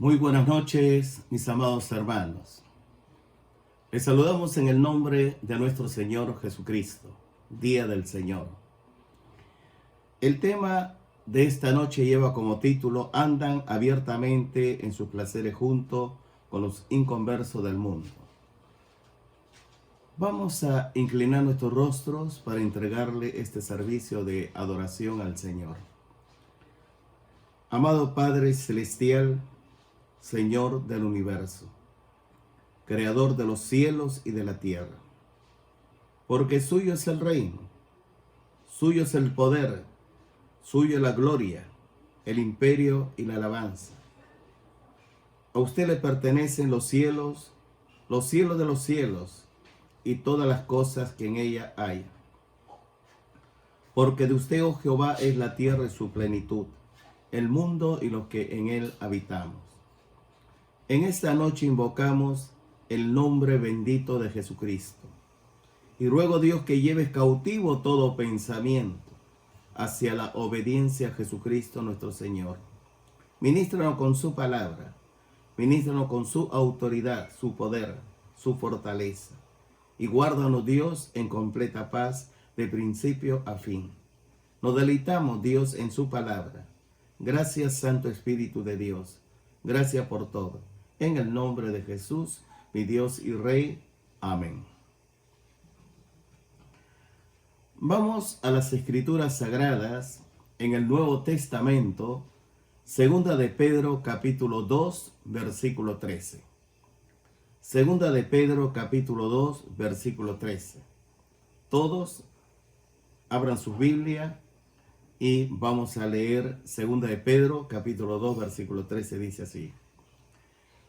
Muy buenas noches, mis amados hermanos. Les saludamos en el nombre de nuestro Señor Jesucristo, Día del Señor. El tema de esta noche lleva como título: andan abiertamente en sus placeres junto con los inconversos del mundo. Vamos a inclinar nuestros rostros para entregarle este servicio de adoración al Señor. Amado Padre Celestial, Señor del universo, Creador de los cielos y de la tierra, porque suyo es el reino, suyo es el poder, suyo es la gloria, el imperio y la alabanza. A usted le pertenecen los cielos de los cielos y todas las cosas que en ella hay. Porque de usted, oh Jehová, es la tierra y su plenitud, el mundo y los que en él habitamos. En esta noche invocamos el nombre bendito de Jesucristo y ruego, Dios, que lleves cautivo todo pensamiento hacia la obediencia a Jesucristo nuestro Señor. Ministranos con su palabra, ministranos con su autoridad, su poder, su fortaleza, y guárdanos, Dios, en completa paz de principio a fin. Nos deleitamos, Dios, en su palabra. Gracias, Santo Espíritu de Dios. Gracias por todo. En el nombre de Jesús, mi Dios y Rey. Amén. Vamos a las Escrituras Sagradas en el Nuevo Testamento, Segunda de Pedro, capítulo 2, versículo 13. Segunda de Pedro, capítulo 2, versículo 13. Todos abran su Biblia y vamos a leer Segunda de Pedro, capítulo 2, versículo 13. Dice así: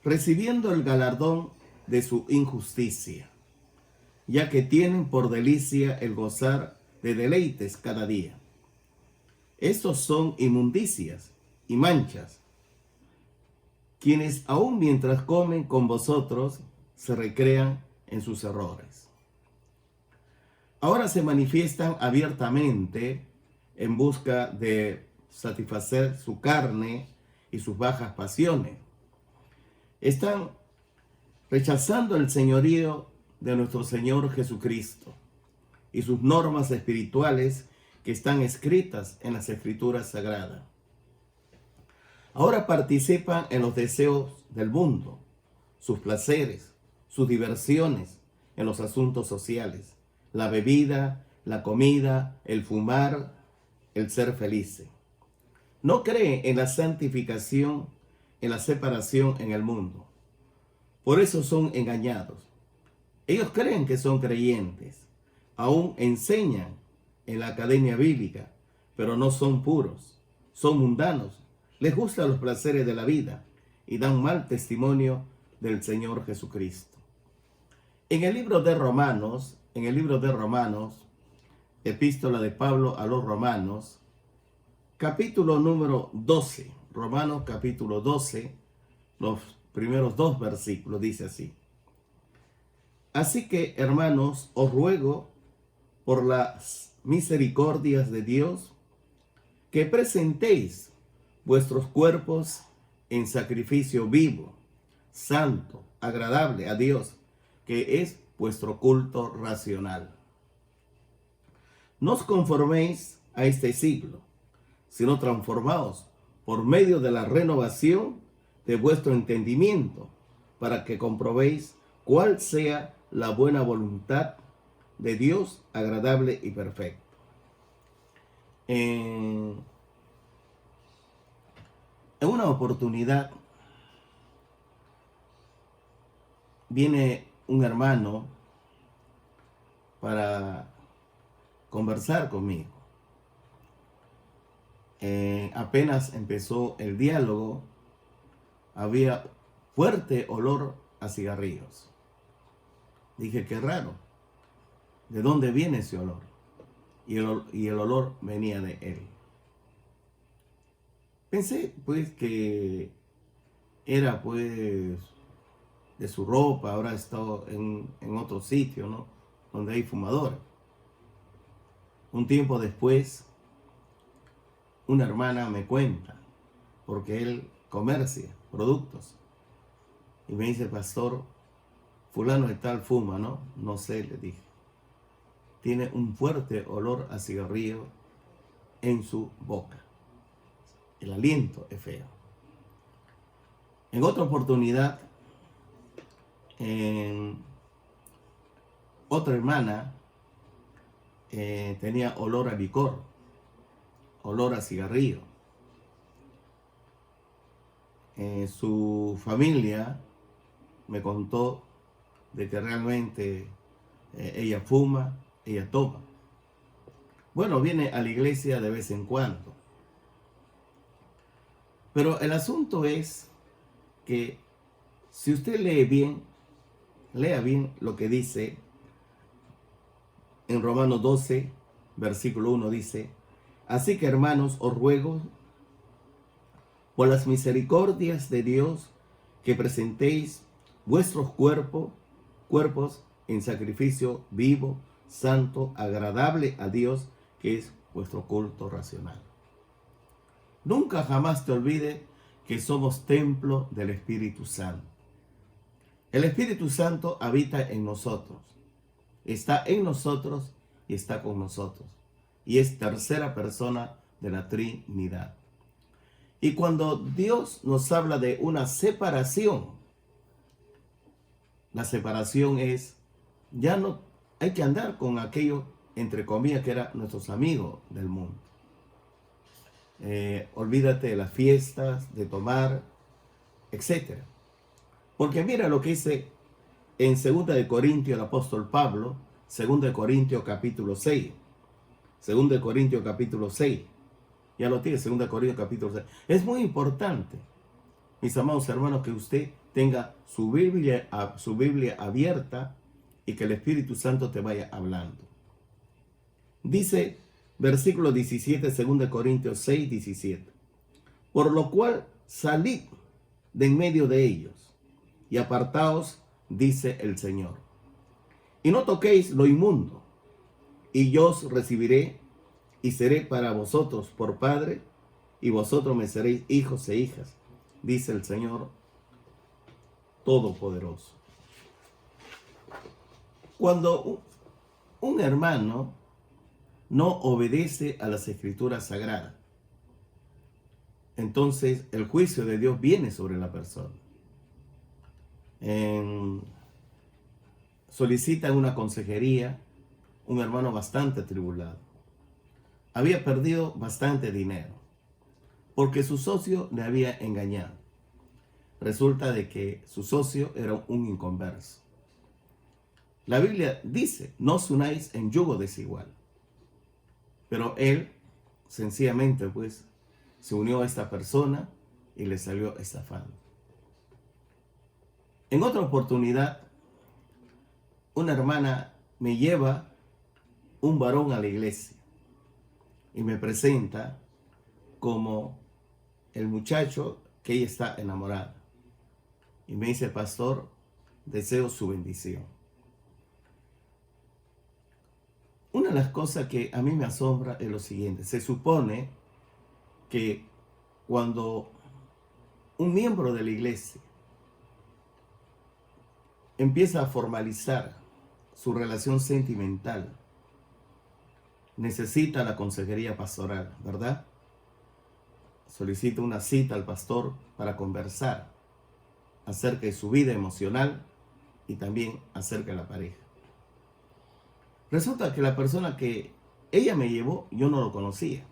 recibiendo el galardón de su injusticia, ya que tienen por delicia el gozar de deleites cada día. Estos son inmundicias y manchas, quienes aun mientras comen con vosotros se recrean en sus errores. Ahora se manifiestan abiertamente en busca de satisfacer su carne y sus bajas pasiones. Están rechazando el señorío de nuestro Señor Jesucristo y sus normas espirituales que están escritas en las Escrituras Sagradas. Ahora participan en los deseos del mundo, sus placeres, sus diversiones en los asuntos sociales, la bebida, la comida, el fumar, el ser felices. No creen en la santificación, en la separación en el mundo. Por eso son engañados. Ellos creen que son creyentes, aún enseñan en la academia bíblica, pero no son puros, son mundanos, les gustan los placeres de la vida y dan mal testimonio del Señor Jesucristo. En el libro de Romanos, epístola de Pablo a los Romanos, capítulo número 12, Romanos capítulo 12, los primeros 2 versículos, dice así: así que, hermanos, os ruego por las misericordias de Dios que presentéis vuestros cuerpos en sacrificio vivo, santo, agradable a Dios, que es vuestro culto racional. No os conforméis a este siglo, sino transformaos por medio de la renovación de vuestro entendimiento, para que comprobéis cuál sea la buena voluntad de Dios, agradable y perfecto. En una oportunidad viene un hermano para conversar conmigo. Apenas empezó el diálogo, había fuerte olor a cigarrillos. Dije, qué raro, ¿de dónde viene ese olor? Y el olor venía de él. Pensé pues que era pues de su ropa, ahora está en otro sitio, ¿no?, donde hay fumadores. Un tiempo después, una hermana me cuenta, porque él comercia productos. Y me dice, pastor, fulano de tal fuma, ¿no? No sé, le dije. Tiene un fuerte olor a cigarrillo en su boca. El aliento es feo. En otra oportunidad, otra hermana tenía olor a licor, olor a cigarrillo. Su familia me contó de que realmente ella fuma, ella toma. Bueno, viene a la iglesia de vez en cuando. Pero el asunto es que si usted lea bien lo que dice en Romanos 12, versículo 1, dice: así que, hermanos, os ruego por las misericordias de Dios que presentéis vuestros cuerpos en sacrificio vivo, santo, agradable a Dios, que es vuestro culto racional. Nunca jamás te olvides que somos templo del Espíritu Santo. El Espíritu Santo habita en nosotros, está en nosotros y está con nosotros. Y es tercera persona de la Trinidad. Y cuando Dios nos habla de una separación, la separación es, ya no hay que andar con aquellos, entre comillas, que eran nuestros amigos del mundo. Olvídate de las fiestas, de tomar, etc. Porque mira lo que dice en 2 de Corintios el apóstol Pablo, 2 de Corintios capítulo 6. 2 de Corintios capítulo 6. Ya lo tiene, 2 de Corintios capítulo 6. Es muy importante, mis amados hermanos, que usted tenga su Biblia abierta y que el Espíritu Santo te vaya hablando. Dice, versículo 17, 2 de Corintios 6, 17. Por lo cual salid de en medio de ellos y apartaos, dice el Señor. Y no toquéis lo inmundo, y yo os recibiré y seré para vosotros por Padre, y vosotros me seréis hijos e hijas, dice el Señor Todopoderoso. Cuando un hermano no obedece a las Escrituras Sagradas, entonces el juicio de Dios viene sobre la persona. Solicita una consejería un hermano bastante atribulado. Había perdido bastante dinero porque su socio le había engañado. Resulta de que su socio era un inconverso. La Biblia dice, no os unáis en yugo desigual. Pero él, sencillamente, pues, se unió a esta persona y le salió estafando. En otra oportunidad, una hermana me lleva un varón a la iglesia y me presenta como el muchacho que ella está enamorada. Y me dice, pastor, deseo su bendición. Una de las cosas que a mí me asombra es lo siguiente. Se supone que cuando un miembro de la iglesia empieza a formalizar su relación sentimental, necesita la consejería pastoral, ¿verdad? Solicita una cita al pastor para conversar acerca de su vida emocional y también acerca de la pareja. Resulta que la persona que ella me llevó, yo no lo conocía.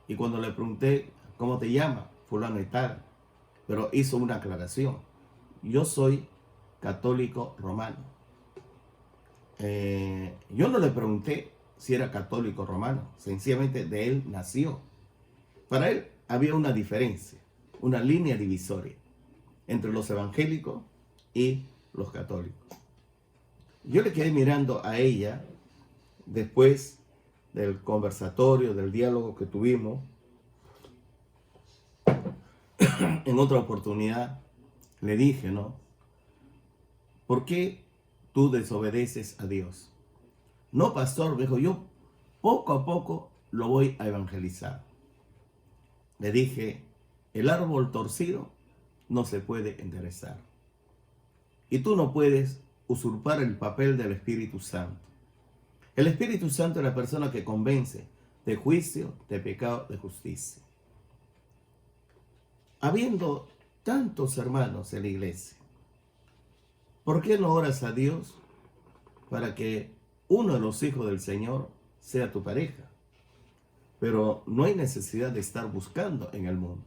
Y cuando le pregunté, ¿cómo te llamas? Fulano y tal. Pero hizo una aclaración. Yo soy católico romano. Yo no le pregunté si era católico romano. Sencillamente de él nació. Para él había una diferencia, una línea divisoria entre los evangélicos y los católicos. Yo le quedé mirando a ella después del conversatorio, del diálogo que tuvimos. En otra oportunidad le dije, ¿no? ¿Por qué tú desobedeces a Dios? No, pastor, me dijo, yo poco a poco lo voy a evangelizar. Le dije, El árbol torcido no se puede enderezar. Y tú no puedes usurpar el papel del Espíritu Santo. El Espíritu Santo es la persona que convence de juicio, de pecado, de justicia. Habiendo tantos hermanos en la iglesia, ¿por qué no oras a Dios para que uno de los hijos del Señor sea tu pareja? Pero no hay necesidad de estar buscando en el mundo.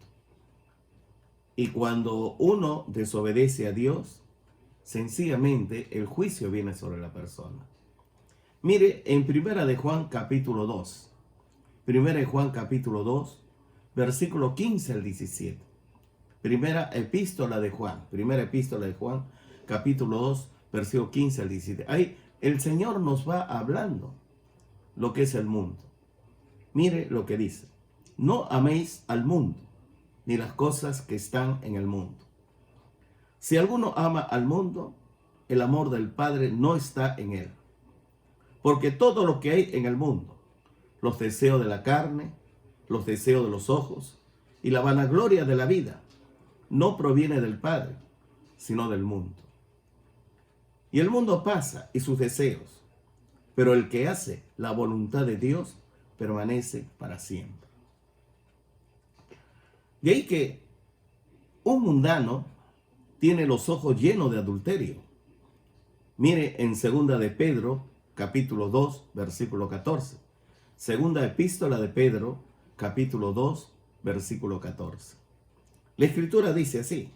Y cuando uno desobedece a Dios, sencillamente el juicio viene sobre la persona. Mire, en Primera de Juan capítulo 2, Primera de Juan capítulo 2, versículo 15 al 17. Primera epístola de Juan, capítulo 2, versículo 15 al 17. Ahí el Señor nos va hablando lo que es el mundo. Mire lo que dice: no améis al mundo, ni las cosas que están en el mundo. Si alguno ama al mundo, el amor del Padre no está en él. Porque todo lo que hay en el mundo, los deseos de la carne, los deseos de los ojos y la vanagloria de la vida, no proviene del Padre, sino del mundo. Y el mundo pasa y sus deseos, pero el que hace la voluntad de Dios permanece para siempre. De ahí que un mundano tiene los ojos llenos de adulterio. Mire en segunda de Pedro, capítulo 2, versículo 14. Segunda epístola de Pedro, capítulo 2, versículo 14. La escritura dice así: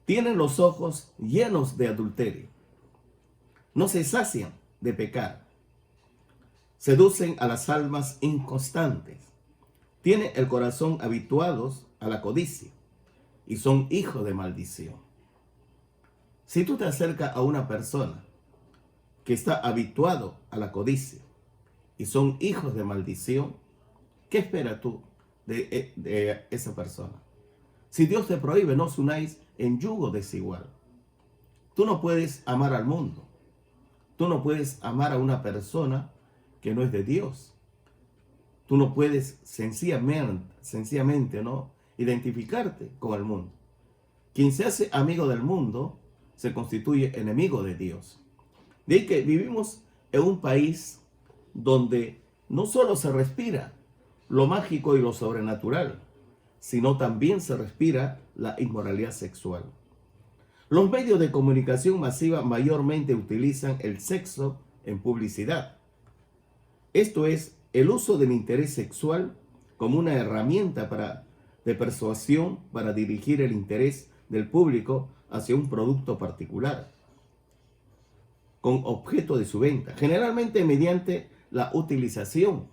tienen los ojos llenos de adulterio, no se sacian de pecar, seducen a las almas inconstantes, tienen el corazón habituados a la codicia y son hijos de maldición. Si tú te acercas a una persona que está habituado a la codicia y son hijos de maldición, ¿qué esperas tú de esa persona? Si Dios te prohíbe, no os unáis en yugo desigual. Tú no puedes amar al mundo. Tú no puedes amar a una persona que no es de Dios. Tú no puedes sencillamente ¿no?, identificarte con el mundo. Quien se hace amigo del mundo se constituye enemigo de Dios. De ahí que vivimos en un país donde no solo se respira lo mágico y lo sobrenatural, sino también se respira la inmoralidad sexual. Los medios de comunicación masiva mayormente utilizan el sexo en publicidad. Esto es, el uso del interés sexual como una herramienta de persuasión para dirigir el interés del público hacia un producto particular, con objeto de su venta, generalmente mediante la utilización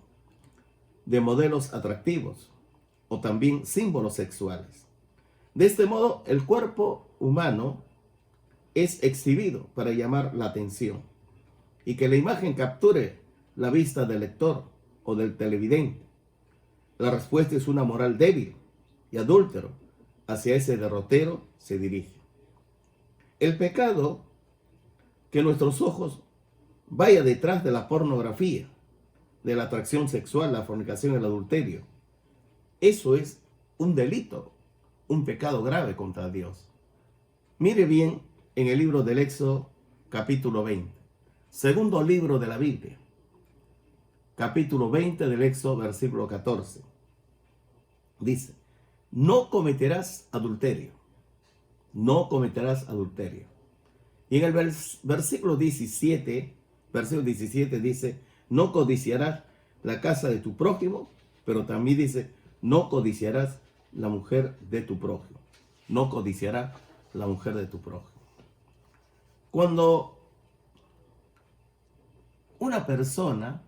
de modelos atractivos o también símbolos sexuales. De este modo, el cuerpo humano es exhibido para llamar la atención y que la imagen capture la vista del lector o del televidente. La respuesta es una moral débil y adúltero. Hacia ese derrotero se dirige. El pecado, que nuestros ojos vaya detrás de la pornografía, de la atracción sexual, la fornicación y el adulterio, eso es un delito, un pecado grave contra Dios. Mire bien en el libro del Éxodo, capítulo 20, segundo libro de la Biblia, capítulo 20 del Éxodo, versículo 14. Dice: no cometerás adulterio. No cometerás adulterio. Y en el versículo 17 dice: no codiciarás la casa de tu prójimo, pero también dice: no codiciarás la mujer de tu prójimo. No codiciarás la mujer de tu prójimo. Cuando una persona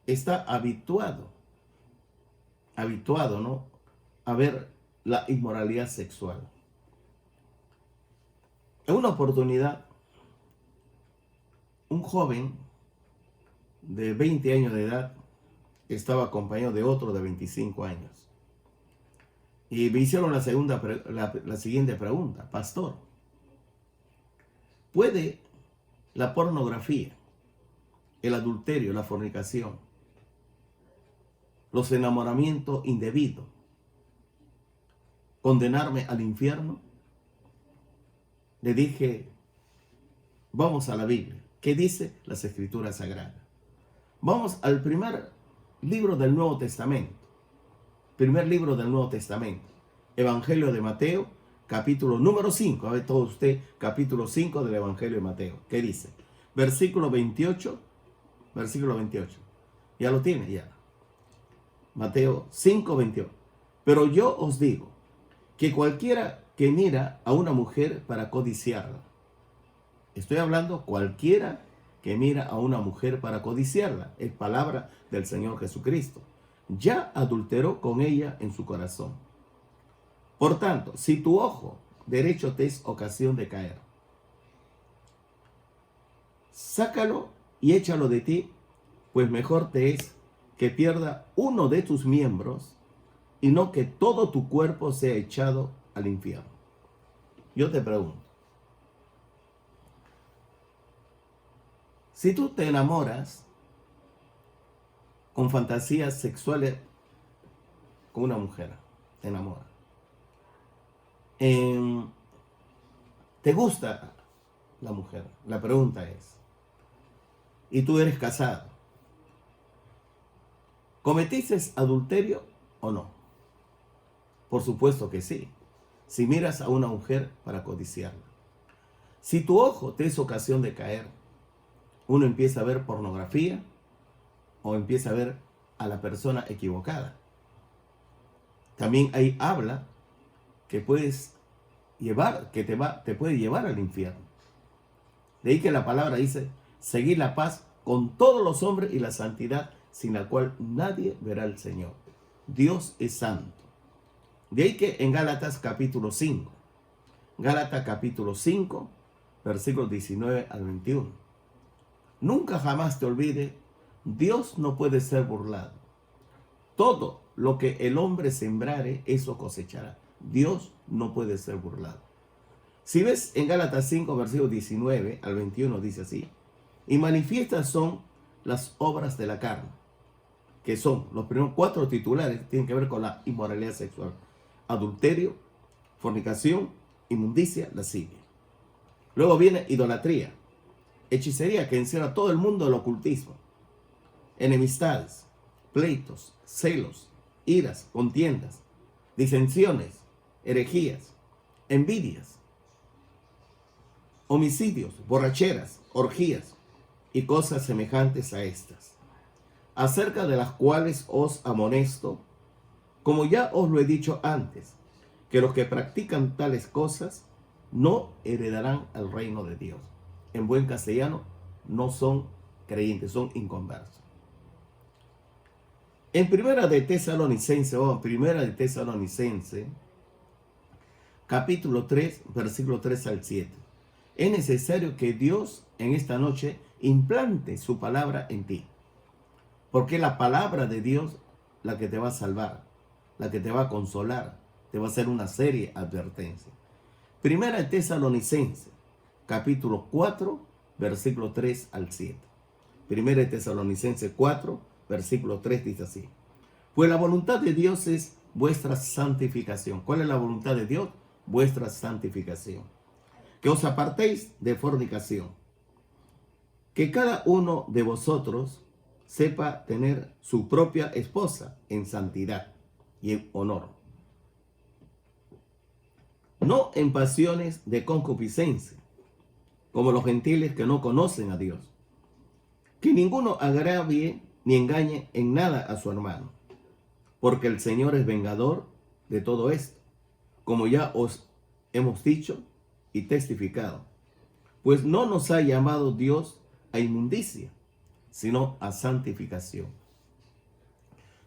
está habituado, ¿no?, a ver la inmoralidad sexual. En una oportunidad, un joven de 20 años de edad estaba acompañado de otro de 25 años. Y me hicieron la siguiente pregunta: pastor, ¿puede la pornografía, el adulterio, la fornicación, los enamoramientos indebidos, condenarme al infierno? Le dije, vamos a la Biblia. ¿Qué dice las Escrituras Sagradas? Vamos al primer libro del Nuevo Testamento. Primer libro del Nuevo Testamento. Evangelio de Mateo, capítulo número 5. A ver todo usted, capítulo 5 del Evangelio de Mateo. ¿Qué dice? Versículo 28. Versículo 28. Ya lo tiene, ya. Mateo 5, 28. Pero yo os digo que cualquiera que mira a una mujer para codiciarla. Estoy hablando cualquiera que mira a una mujer para codiciarla. Es palabra del Señor Jesucristo. Ya adulteró con ella en su corazón. Por tanto, si tu ojo derecho te es ocasión de caer, sácalo y échalo de ti, pues mejor te es que pierda uno de tus miembros y no que todo tu cuerpo sea echado al infierno. Yo te pregunto, si tú te enamoras con fantasías sexuales con una mujer, te enamoras, ¿te gusta la mujer? La pregunta es, y tú eres casado, ¿cometiste adulterio o no? Por supuesto que sí. Si miras a una mujer para codiciarla. Si tu ojo te es ocasión de caer, uno empieza a ver pornografía o empieza a ver a la persona equivocada. También ahí habla que puedes llevar, que te puede llevar al infierno. De ahí que la palabra dice, seguir la paz con todos los hombres y la santidad, sin la cual nadie verá al Señor. Dios es santo. De ahí que en Gálatas capítulo 5, Gálatas capítulo 5, versículos 19 al 21. Nunca jamás te olvides, Dios no puede ser burlado. Todo lo que el hombre sembrare, eso cosechará. Dios no puede ser burlado. Si ves en Gálatas 5, versículos 19 al 21, dice así, y manifiestas son las obras de la carne, que son los primeros 4 titulares, tienen que ver con la inmoralidad sexual. Adulterio, fornicación, inmundicia, lascivia. Luego viene idolatría, hechicería que encierra todo el mundo del ocultismo, enemistades, pleitos, celos, iras, contiendas, disensiones, herejías, envidias, homicidios, borracheras, orgías y cosas semejantes a estas, acerca de las cuales os amonesto, como ya os lo he dicho antes, que los que practican tales cosas no heredarán el reino de Dios. En buen castellano, no son creyentes, son inconversos. En Primera de Tesalonicense, capítulo 3, versículo 3 al 7. Es necesario que Dios en esta noche implante su palabra en ti. Porque la palabra de Dios, la que te va a salvar, la que te va a consolar, te va a hacer una seria advertencia. Primera de Tesalonicense, capítulo 4, versículo 3 al 7. Primera de Tesalonicense 4, versículo 3 dice así. Pues la voluntad de Dios es vuestra santificación. ¿Cuál es la voluntad de Dios? Vuestra santificación. Que os apartéis de fornicación. Que cada uno de vosotros sepa tener su propia esposa en santidad y en honor. No en pasiones de concupiscencia, como los gentiles que no conocen a Dios. Que ninguno agravie ni engañe en nada a su hermano, porque el Señor es vengador de todo esto, como ya os hemos dicho y testificado. Pues no nos ha llamado Dios a inmundicia, sino a santificación.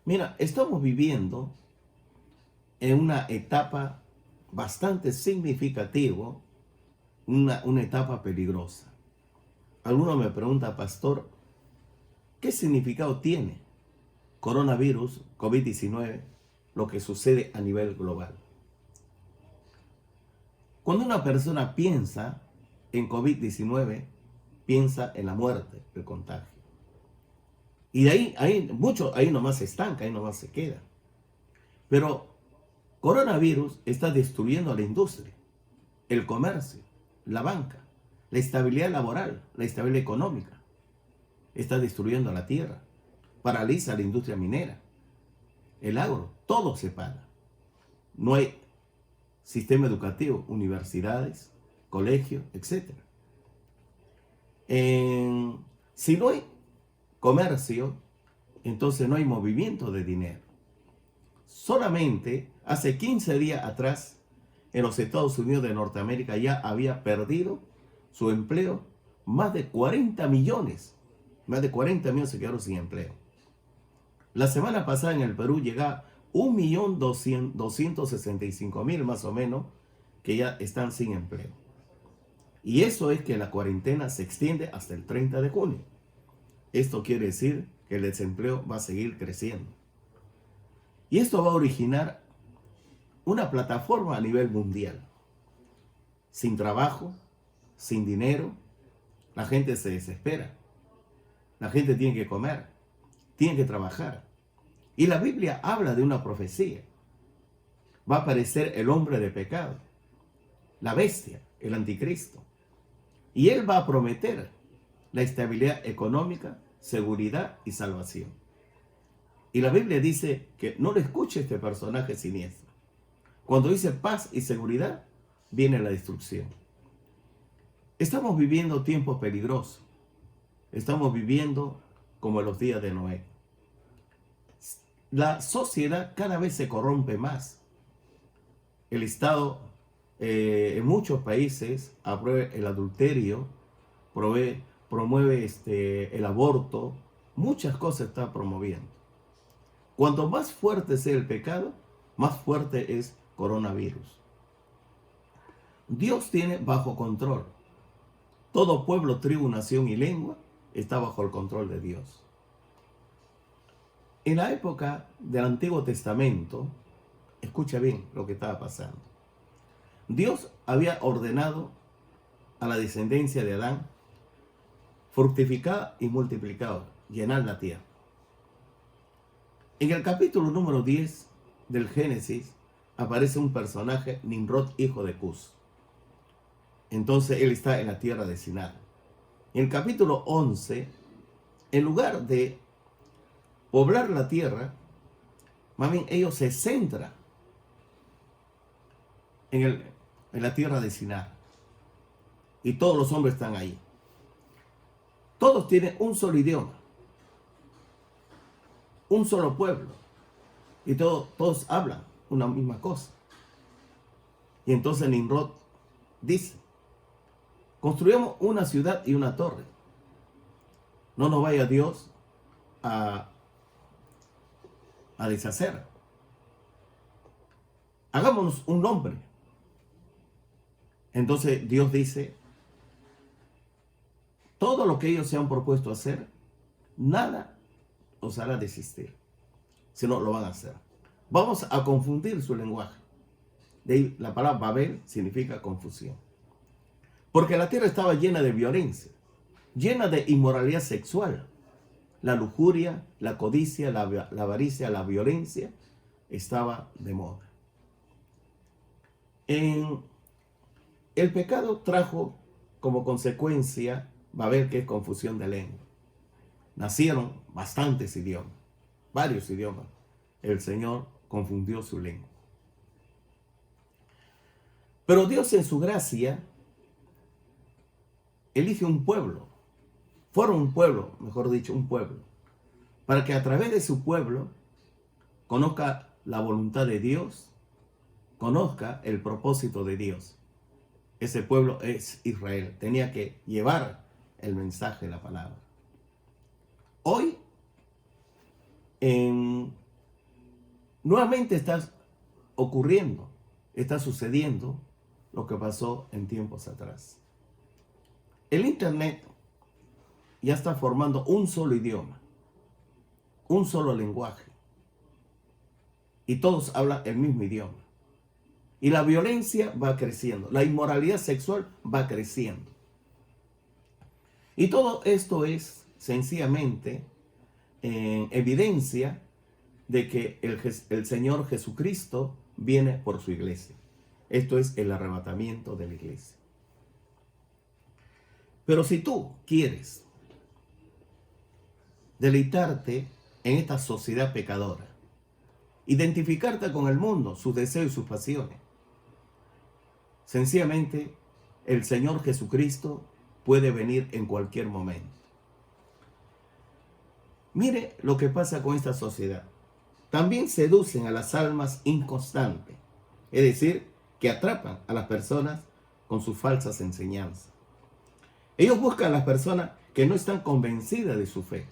Mira, estamos viviendo en una etapa bastante significativa, una etapa peligrosa. Alguno me pregunta, pastor, ¿qué significado tiene coronavirus, COVID-19, lo que sucede a nivel global? Cuando una persona piensa en COVID-19, piensa en la muerte, el contagio. Y de ahí mucho, ahí nomás se estanca, ahí nomás se queda. Pero coronavirus está destruyendo la industria, el comercio, la banca, la estabilidad laboral, la estabilidad económica. Está destruyendo la tierra, paraliza la industria minera, el agro, todo se para. No hay sistema educativo, universidades, colegios, etc. Si no hay comercio, entonces no hay movimiento de dinero. Solamente hace 15 días atrás, en los Estados Unidos de Norteamérica ya había perdido su empleo más de 40 millones. Más de 40 millones se quedaron sin empleo. La semana pasada en el Perú llegaba 1.265.000 más o menos que ya están sin empleo. Y eso es que la cuarentena se extiende hasta el 30 de junio. Esto quiere decir que el desempleo va a seguir creciendo. Y esto va a originar una plataforma a nivel mundial. Sin trabajo, sin dinero, la gente se desespera. La gente tiene que comer, tiene que trabajar. Y la Biblia habla de una profecía. Va a aparecer el hombre de pecado, la bestia, el anticristo. Y él va a prometer la estabilidad económica, seguridad y salvación. Y la Biblia dice que no le escuche este personaje siniestro. Cuando dice paz y seguridad, viene la destrucción. Estamos viviendo tiempos peligrosos. Estamos viviendo como en los días de Noé. La sociedad cada vez se corrompe más. El Estado en muchos países aprueba el adulterio, promueve el aborto, muchas cosas está promoviendo. Cuanto más fuerte sea el pecado, más fuerte es coronavirus. Dios tiene bajo control. Todo pueblo, tribu, nación y lengua está bajo el control de Dios. En la época del Antiguo Testamento, escucha bien lo que estaba pasando. Dios había ordenado a la descendencia de Adán fructificar y multiplicar, llenar la tierra. En el capítulo número 10 del Génesis aparece un personaje, Nimrod, hijo de Cus. Entonces él está en la tierra de Sinar. En el capítulo 11, en lugar de poblar la tierra, más bien ellos se centran en la tierra de Sinar. Y todos los hombres están ahí. Todos tienen un solo idioma, un solo pueblo. Y todos hablan una misma cosa. Y entonces Nimrod dice: construyamos una ciudad y una torre. No nos vaya Dios a deshacer. Hagámonos un nombre. Entonces Dios dice: todo lo que ellos se han propuesto hacer, nada os hará desistir, sino lo van a hacer. Vamos a confundir su lenguaje. De ahí la palabra Babel significa confusión. Porque la tierra estaba llena de violencia, llena de inmoralidad sexual. La lujuria, la codicia, la avaricia, la violencia estaba de moda. El pecado trajo como consecuencia Babel, que es confusión de lengua. Nacieron bastantes idiomas, varios idiomas. El Señor confundió su lengua. Pero Dios en su gracia elige un pueblo. Fueron un pueblo, mejor dicho, un pueblo. Para que a través de su pueblo conozca la voluntad de Dios, conozca el propósito de Dios. Ese pueblo es Israel. Tenía que llevar el mensaje, la palabra. Hoy, nuevamente está ocurriendo, está sucediendo lo que pasó en tiempos atrás. El Internet ya está formando un solo idioma, un solo lenguaje. Y todos hablan el mismo idioma. Y la violencia va creciendo, la inmoralidad sexual va creciendo. Y todo esto es sencillamente evidencia de que el Señor Jesucristo viene por su iglesia. Esto es el arrebatamiento de la iglesia. Pero si tú quieres deleitarte en esta sociedad pecadora, identificarte con el mundo, sus deseos y sus pasiones, sencillamente el Señor Jesucristo puede venir en cualquier momento. Mire lo que pasa con esta sociedad. También seducen a las almas inconstantes, es decir, que atrapan a las personas con sus falsas enseñanzas. Ellos buscan a las personas que no están convencidas de su fe.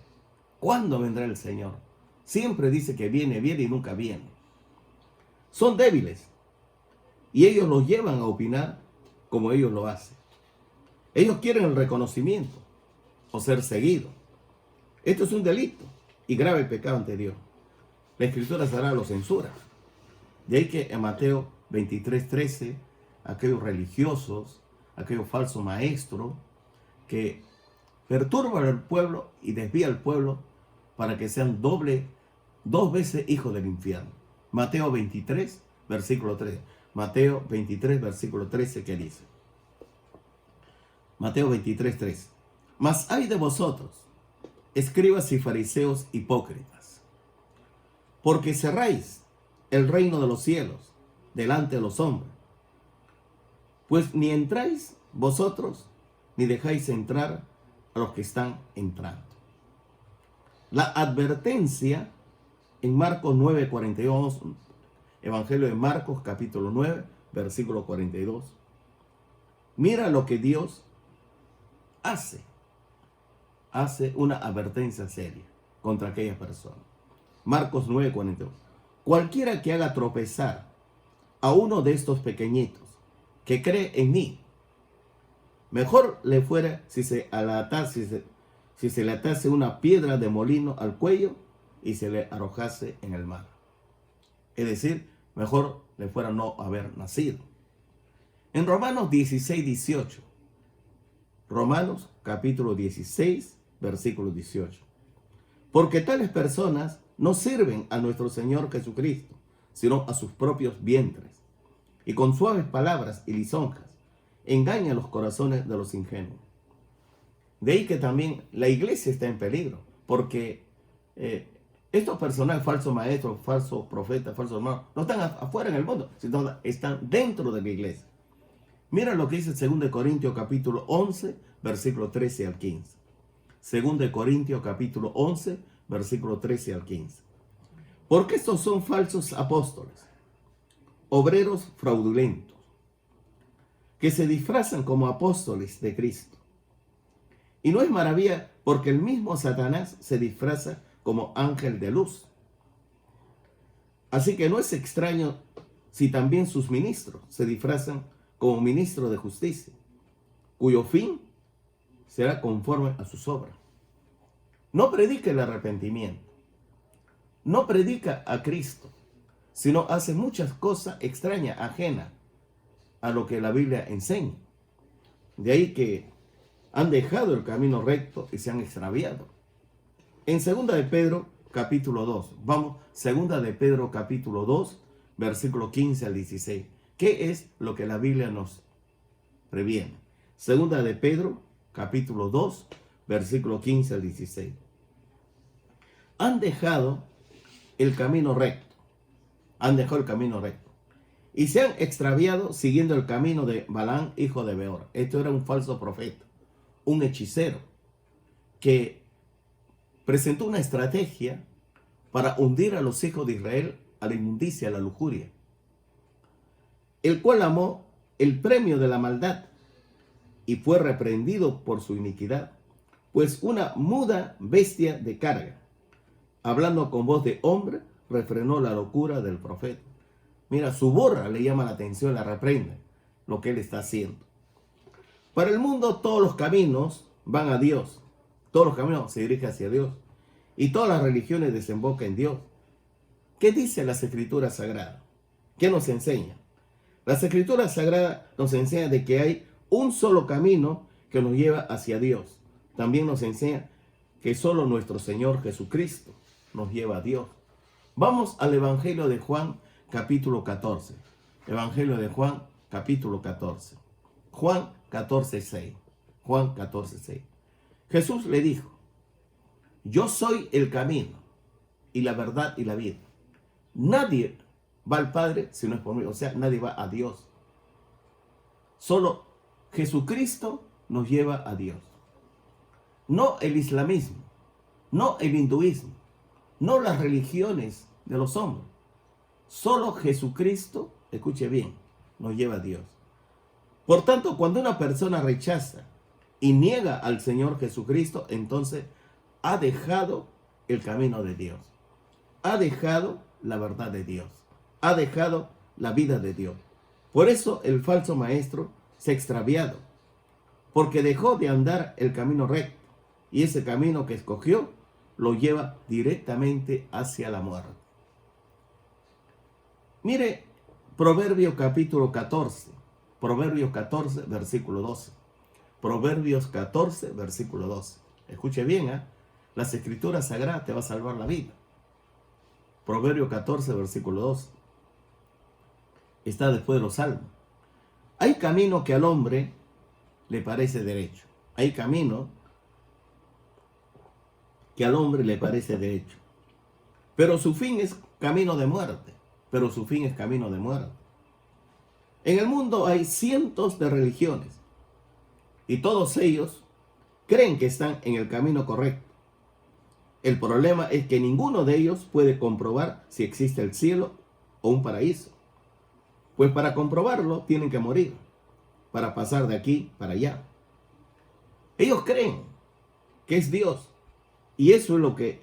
¿Cuándo vendrá el Señor? Siempre dice que viene, viene y nunca viene. Son débiles y ellos los llevan a opinar como ellos lo hacen. Ellos quieren el reconocimiento o ser seguidos. Esto es un delito y grave pecado ante Dios. La Escritura Sagrada lo censura. De ahí que en Mateo 23:13, aquellos religiosos, aquellos falsos maestros que perturban al pueblo y desvían al pueblo para que sean dos veces hijos del infierno. Mateo 23, versículo 13. Mateo 23, versículo 13, ¿qué dice? Mateo 23, 13. Mas hay de vosotros, escribas y fariseos hipócritas, porque cerráis el reino de los cielos delante de los hombres, pues ni entráis vosotros, ni dejáis entrar a los que están entrando. La advertencia en Marcos 9:42, Evangelio de Marcos capítulo 9, versículo 42. Mira lo que Dios hace. Hace una advertencia seria contra aquellas personas. Marcos 9:42. Cualquiera que haga tropezar a uno de estos pequeñitos que cree en mí, mejor le fuera si se le atase una piedra de molino al cuello y se le arrojase en el mar. Es decir, mejor le fuera no haber nacido. En Romanos 16:18. Romanos capítulo 16, versículo 18. Porque tales personas no sirven a nuestro Señor Jesucristo, sino a sus propios vientres. Y con suaves palabras y lisonjas engañan los corazones de los ingenuos. De ahí que también la iglesia está en peligro, porque estos personajes, falsos maestros, falsos profetas, falsos hermanos, no están afuera en el mundo, sino están dentro de la iglesia. Mira lo que dice 2 Corintios capítulo 11, versículo 13 al 15. 2 Corintios capítulo 11, versículo 13 al 15. Porque estos son falsos apóstoles, obreros fraudulentos, que se disfrazan como apóstoles de Cristo. Y no es maravilla, porque el mismo Satanás se disfraza como ángel de luz. Así que no es extraño si también sus ministros se disfrazan como ministros de justicia, cuyo fin será conforme a sus obras. No predica el arrepentimiento, no predica a Cristo, sino hace muchas cosas extrañas, ajenas a lo que la Biblia enseña. De ahí que han dejado el camino recto y se han extraviado. En 2 de Pedro capítulo 2, vamos, 2 de Pedro capítulo 2, versículo 15 al 16. ¿Qué es lo que la Biblia nos previene? 2 de Pedro capítulo 2, versículo 15 al 16. Han dejado el camino recto. Han dejado el camino recto. Y se han extraviado siguiendo el camino de Balaam, hijo de Beor. Esto era un falso profeta, un hechicero, que presentó una estrategia para hundir a los hijos de Israel a la inmundicia, a la lujuria, el cual amó el premio de la maldad y fue reprendido por su iniquidad, pues una muda bestia de carga, hablando con voz de hombre, refrenó la locura del profeta. Mira, su burra le llama la atención, la reprende lo que él está haciendo. Para el mundo todos los caminos van a Dios, todos los caminos se dirigen hacia Dios y todas las religiones desembocan en Dios. ¿Qué dice las Escrituras Sagradas? ¿Qué nos enseña? Las Escrituras Sagradas nos enseñan de que hay un solo camino que nos lleva hacia Dios. También nos enseña que solo nuestro Señor Jesucristo nos lleva a Dios. Vamos al Evangelio de Juan, capítulo 14. Evangelio de Juan, capítulo 14. Juan 14:6. Juan 14:6. Jesús le dijo: yo soy el camino y la verdad y la vida. Nadie va al Padre si no es por mí. O sea, nadie va a Dios. Solo Jesucristo nos lleva a Dios. No el islamismo, no el hinduismo, no las religiones de los hombres. Solo Jesucristo, escuche bien, nos lleva a Dios. Por tanto, cuando una persona rechaza y niega al Señor Jesucristo, entonces ha dejado el camino de Dios. Ha dejado la verdad de Dios. Ha dejado la vida de Dios. Por eso el falso maestro se ha extraviado, porque dejó de andar el camino recto, y ese camino que escogió lo lleva directamente hacia la muerte. Mire Proverbios capítulo 14, Proverbios 14, versículo 12. Proverbios 14, versículo 12. Escuche bien, las escrituras sagradas te va a salvar la vida. Proverbios 14, versículo 12. Está después de los salmos. Hay camino que al hombre le parece derecho. Hay camino que al hombre le parece derecho. Pero su fin es camino de muerte. Pero su fin es camino de muerte. En el mundo hay cientos de religiones. Y todos ellos creen que están en el camino correcto. El problema es que ninguno de ellos puede comprobar si existe el cielo o un paraíso. Pues para comprobarlo tienen que morir, para pasar de aquí para allá. Ellos creen que es Dios, y eso es lo que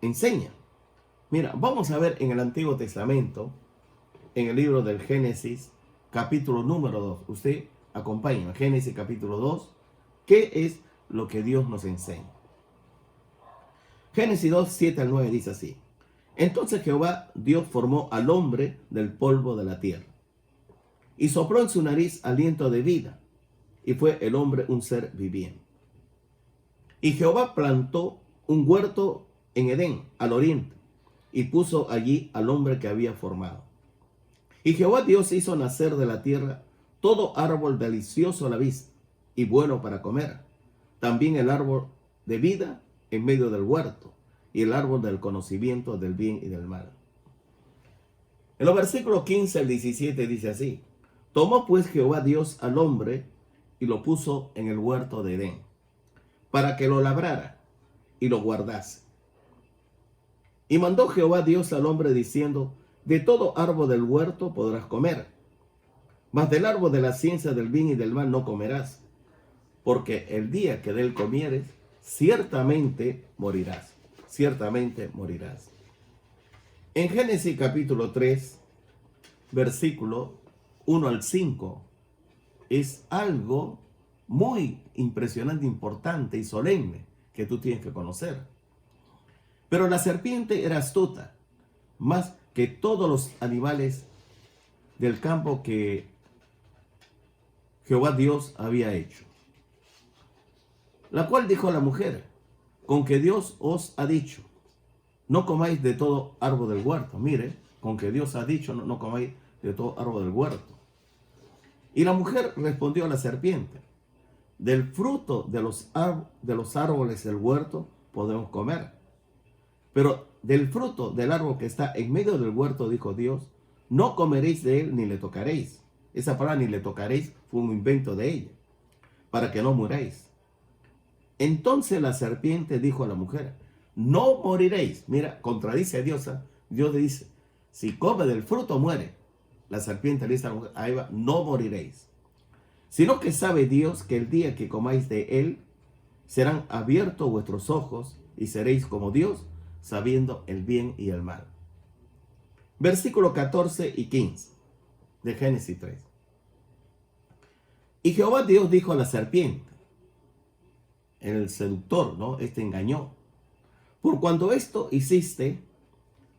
enseña. Mira, vamos a ver en el Antiguo Testamento, en el libro del Génesis, capítulo número 2. Usted acompaña, Génesis capítulo 2, ¿qué es lo que Dios nos enseña? Génesis 2, 7 al 9 dice así: entonces Jehová Dios formó al hombre del polvo de la tierra, y sopló en su nariz aliento de vida, y fue el hombre un ser viviente. Y Jehová plantó un huerto en Edén, al oriente, y puso allí al hombre que había formado. Y Jehová Dios hizo nacer de la tierra todo árbol delicioso a la vista, y bueno para comer, también el árbol de vida en medio del huerto, y el árbol del conocimiento del bien y del mal. En los versículos 15 al 17 dice así: tomó pues Jehová Dios al hombre y lo puso en el huerto de Edén, para que lo labrara y lo guardase. Y mandó Jehová Dios al hombre diciendo: de todo árbol del huerto podrás comer, mas del árbol de la ciencia del bien y del mal no comerás, porque el día que de él comieres, ciertamente morirás. Ciertamente morirás. En Génesis capítulo 3, versículo 1 al 5, es algo muy impresionante, importante y solemne que tú tienes que conocer. Pero la serpiente era astuta, más que todos los animales del campo que Jehová Dios había hecho. La cual dijo a la mujer: con que Dios os ha dicho, no comáis de todo árbol del huerto. Mire, con que Dios ha dicho, no comáis de todo árbol del huerto. Y la mujer respondió a la serpiente: del fruto de los árboles del huerto podemos comer, pero del fruto del árbol que está en medio del huerto, dijo Dios, no comeréis de él ni le tocaréis. Esa palabra ni le tocaréis fue un invento de ella, para que no muráis. Entonces la serpiente dijo a la mujer: no moriréis. Mira, contradice a Dios. Dios le dice: si come del fruto muere. La serpiente le dice a la mujer, a Eva: no moriréis, sino que sabe Dios que el día que comáis de él, serán abiertos vuestros ojos y seréis como Dios, sabiendo el bien y el mal. Versículos 14 y 15 de Génesis 3. Y Jehová Dios dijo a la serpiente, el seductor, ¿no? Este engañó: por cuanto esto hiciste,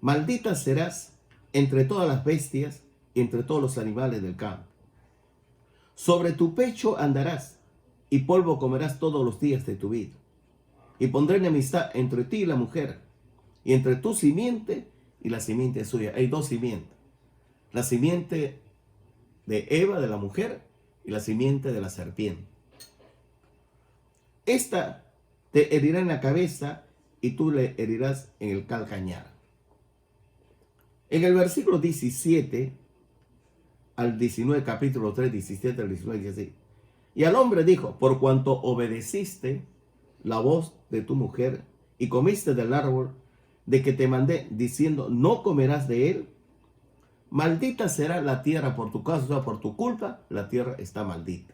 maldita serás entre todas las bestias y entre todos los animales del campo. Sobre tu pecho andarás, y polvo comerás todos los días de tu vida. Y pondré enemistad entre ti y la mujer, y entre tu simiente y la simiente suya. Hay dos simientes. la simiente de Eva, de la mujer, y la simiente de la serpiente. Esta te herirá en la cabeza y tú le herirás en el calcañar. En el versículo 17 al 19, capítulo 3, 17 al 19, dice así: y al hombre dijo, por cuanto obedeciste la voz de tu mujer y comiste del árbol de que te mandé, diciendo, no comerás de él, maldita será la tierra por tu causa, o sea, por tu culpa, la tierra está maldita.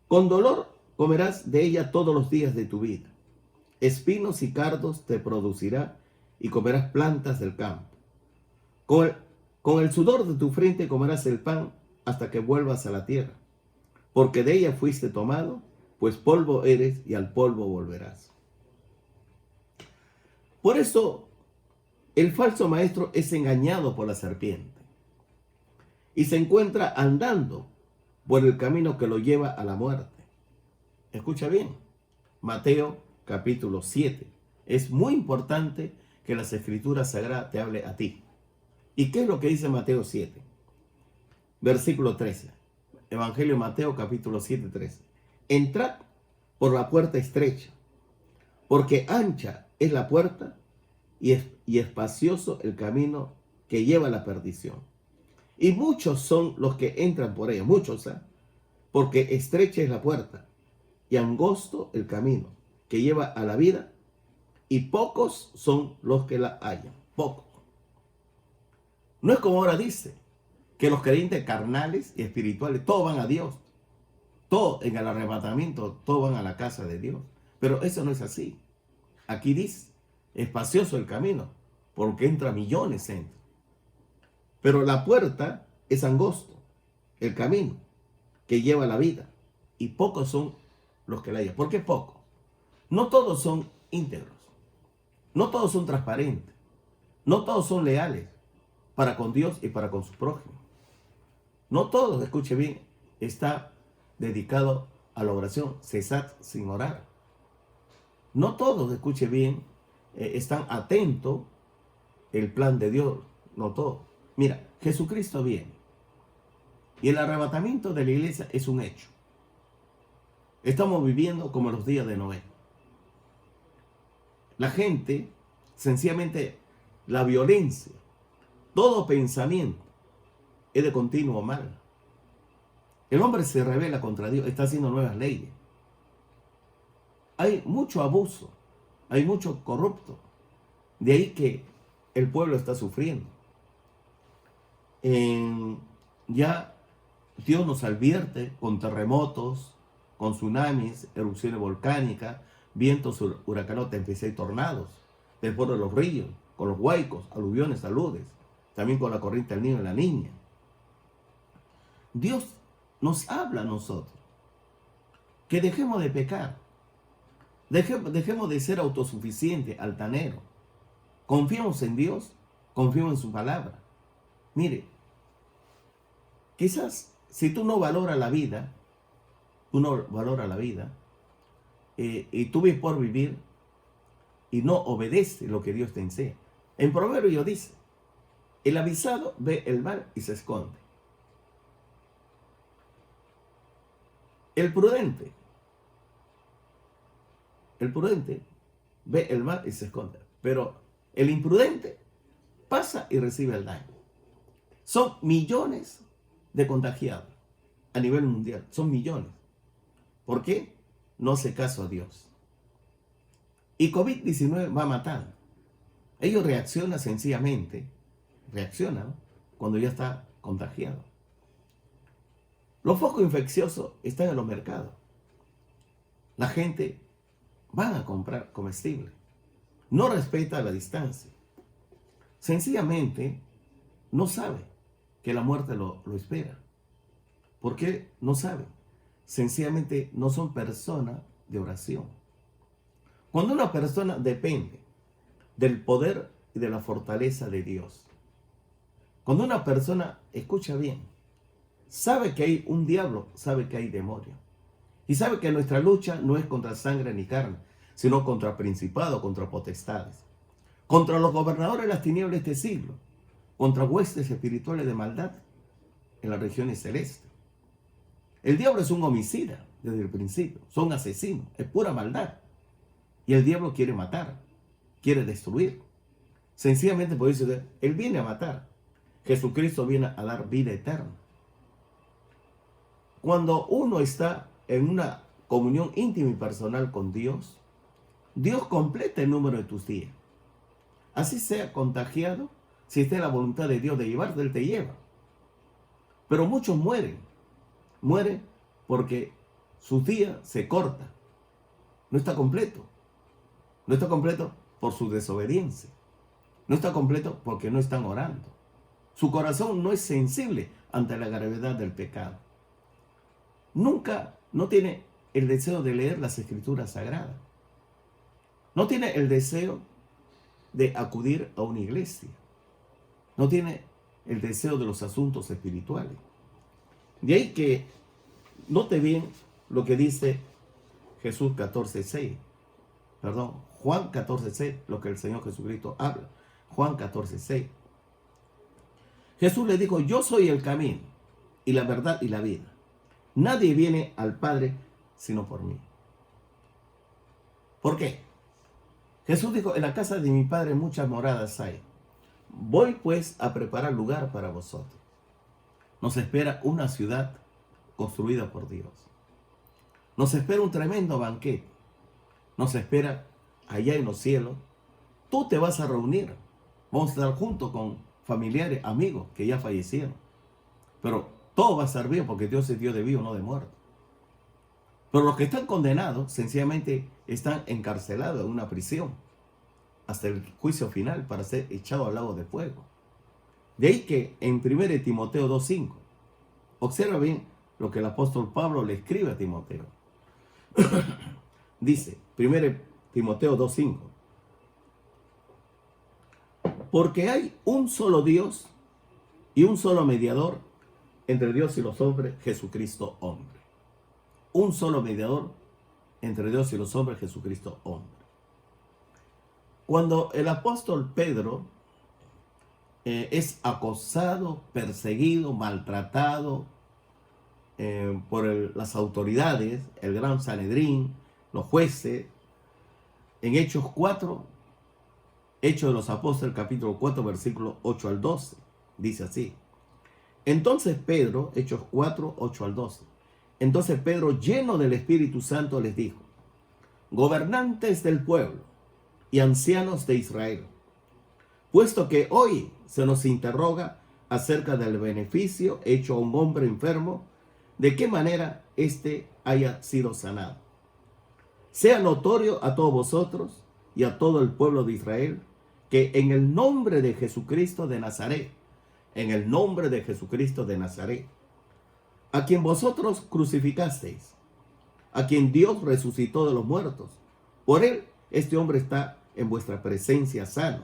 Con dolor comerás de ella todos los días de tu vida. Espinos y cardos te producirá y comerás plantas del campo. Con el sudor de tu frente comerás el pan hasta que vuelvas a la tierra, porque de ella fuiste tomado, pues polvo eres y al polvo volverás. Por eso el falso maestro es engañado por la serpiente y se encuentra andando por el camino que lo lleva a la muerte. Escucha bien, Mateo capítulo 7. Es muy importante que las escrituras sagradas te hable a ti. ¿Y qué es lo que dice Mateo 7? Versículo 13. Evangelio de Mateo capítulo 7, 13. Entrad por la puerta estrecha, porque ancha es la puerta y espacioso el camino que lleva a la perdición. Y muchos son los que entran por ella, muchos, porque estrecha es la puerta y angosto el camino que lleva a la vida, y pocos son los que la hallan. Pocos. No es como ahora dice, que los creyentes carnales y espirituales, todos van a Dios. Todos en el arrebatamiento, todos van a la casa de Dios. Pero eso no es así. Aquí dice, espacioso el camino, porque entra millones. Pero la puerta es angosto, el camino que lleva a la vida. Y pocos son los que la hallan. ¿Por qué pocos? No todos son íntegros. No todos son transparentes. No todos son leales para con Dios y para con su prójimo. No todos, escuche bien, está dedicado a la oración. Cesad sin orar. No todos, escuche bien, están atentos al plan de Dios. No todos. Mira, Jesucristo viene. Y el arrebatamiento de la iglesia es un hecho. Estamos viviendo como los días de Noé. La gente, sencillamente, la violencia, todo pensamiento es de continuo mal. El hombre se rebela contra Dios, está haciendo nuevas leyes. Hay mucho abuso, hay mucho corrupto. De ahí que el pueblo está sufriendo. Ya Dios nos advierte con terremotos, con tsunamis, erupciones volcánicas, vientos huracanados, tempestades y tornados, después de los ríos, con los huaicos, aluviones, aludes, también con la corriente del Nilo y la Niña. Dios nos habla a nosotros que dejemos de pecar, dejemos de ser autosuficientes, altaneros, confiemos en Dios, confiemos en su palabra. Mire, quizás si tú no valoras la vida, y tú vives por vivir y no obedeces lo que Dios te enseña. En Proverbios dice, el avisado ve el mal y se esconde. El prudente ve el mal y se esconde. Pero el imprudente pasa y recibe el daño. Son millones de contagiados a nivel mundial. Son millones. ¿Por qué? No hace caso a Dios. Y COVID-19 va matando. Ellos reaccionan sencillamente. Reaccionan cuando ya está contagiado. Los focos infecciosos están en los mercados. La gente va a comprar comestible. No respeta la distancia. Sencillamente no sabe que la muerte lo espera. ¿Por qué no sabe? Sencillamente no son personas de oración. Cuando una persona depende del poder y de la fortaleza de Dios, cuando una persona, escucha bien, sabe que hay un diablo, sabe que hay demonio, y sabe que nuestra lucha no es contra sangre ni carne, sino contra principados, contra potestades, contra los gobernadores de las tinieblas de este siglo, contra huestes espirituales de maldad en las regiones celestes. El diablo es un homicida desde el principio, son asesinos, es pura maldad. Y el diablo quiere matar, quiere destruir. Sencillamente por eso, él viene a matar. Jesucristo viene a dar vida eterna. Cuando uno está en una comunión íntima y personal con Dios, Dios completa el número de tus días. Así sea contagiado, si está en la voluntad de Dios de llevarte, Él te lleva. Pero muchos mueren porque sus días se cortan. No está completo. No está completo por su desobediencia. No está completo porque no están orando. Su corazón no es sensible ante la gravedad del pecado. No tiene el deseo de leer las Escrituras Sagradas. No tiene el deseo de acudir a una iglesia. No tiene el deseo de los asuntos espirituales. De ahí que note bien lo que dice Jesús 14:6. Perdón, Juan 14:6, lo que el Señor Jesucristo habla. Juan 14:6. Jesús le dijo, yo soy el camino y la verdad y la vida. Nadie viene al Padre sino por mí. ¿Por qué? Jesús dijo, en la casa de mi Padre muchas moradas hay. Voy pues a preparar lugar para vosotros. Nos espera una ciudad construida por Dios. Nos espera un tremendo banquete. Nos espera allá en los cielos. Tú te vas a reunir. Vamos a estar juntos con familiares, amigos que ya fallecieron. Pero todo va a estar bien porque Dios es Dios de vivo, no de muerto. Pero los que están condenados sencillamente están encarcelados en una prisión hasta el juicio final para ser echados al lago de fuego. De ahí que en 1 Timoteo 2:5, observa bien lo que el apóstol Pablo le escribe a Timoteo. Dice, 1 Timoteo 2:5, porque hay un solo Dios y un solo mediador entre Dios y los hombres, Jesucristo hombre. Un solo mediador entre Dios y los hombres, Jesucristo hombre. Cuando el apóstol Pedro es acosado, perseguido, maltratado por las autoridades, el gran Sanedrín, los jueces, en Hechos 4, Hechos de los Apóstoles, capítulo 4, versículo 8 al 12, dice así. Entonces Pedro, Hechos 4, 8 al 12. Entonces Pedro, lleno del Espíritu Santo, les dijo, gobernantes del pueblo y ancianos de Israel, puesto que hoy se nos interroga acerca del beneficio hecho a un hombre enfermo, de qué manera éste haya sido sanado. Sea notorio a todos vosotros y a todo el pueblo de Israel, que en el nombre de Jesucristo de Nazaret, en el nombre de Jesucristo de Nazaret, a quien vosotros crucificasteis, a quien Dios resucitó de los muertos, por él este hombre está en vuestra presencia sano.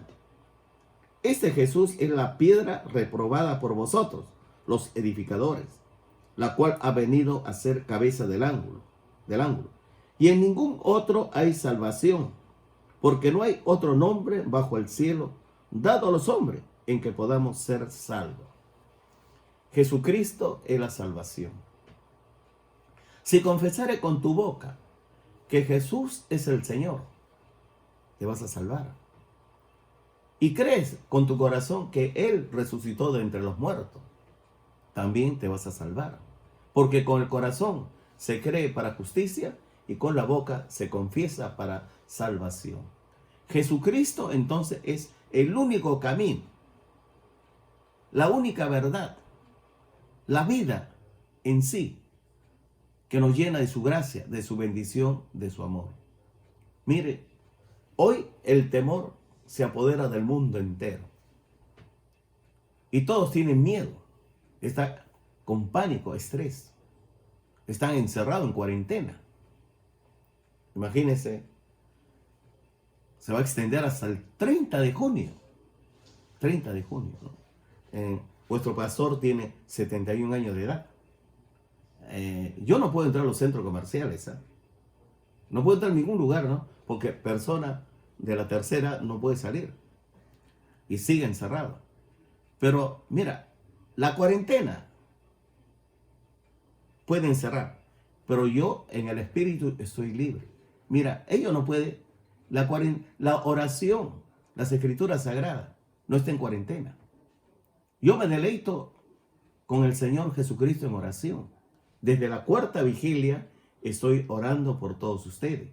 Este Jesús es la piedra reprobada por vosotros, los edificadores, la cual ha venido a ser cabeza del ángulo. Y en ningún otro hay salvación, porque no hay otro nombre bajo el cielo dado a los hombres en que podamos ser salvos. Jesucristo es la salvación. Si confesare con tu boca que Jesús es el Señor, te vas a salvar. Y crees con tu corazón que Él resucitó de entre los muertos, también te vas a salvar. Porque con el corazón se cree para justicia y con la boca se confiesa para salvación. Jesucristo entonces es el único camino, la única verdad, la vida en sí, que nos llena de su gracia, de su bendición, de su amor. Mire, hoy el temor se apodera del mundo entero. Y todos tienen miedo, están con pánico, estrés, están encerrados en cuarentena. Imagínense, se va a extender hasta el 30 de junio. 30 de junio, ¿no? Vuestro pastor tiene 71 años de edad. Yo no puedo entrar a los centros comerciales, ¿eh? No puedo entrar a ningún lugar, ¿no? Porque persona de la tercera no puede salir y sigue encerrado. Pero mira, la cuarentena pueden cerrar, pero yo en el espíritu estoy libre. Mira, ellos no pueden, la oración, las escrituras sagradas, no está en cuarentena. Yo me deleito con el Señor Jesucristo en oración. Desde la cuarta vigilia estoy orando por todos ustedes,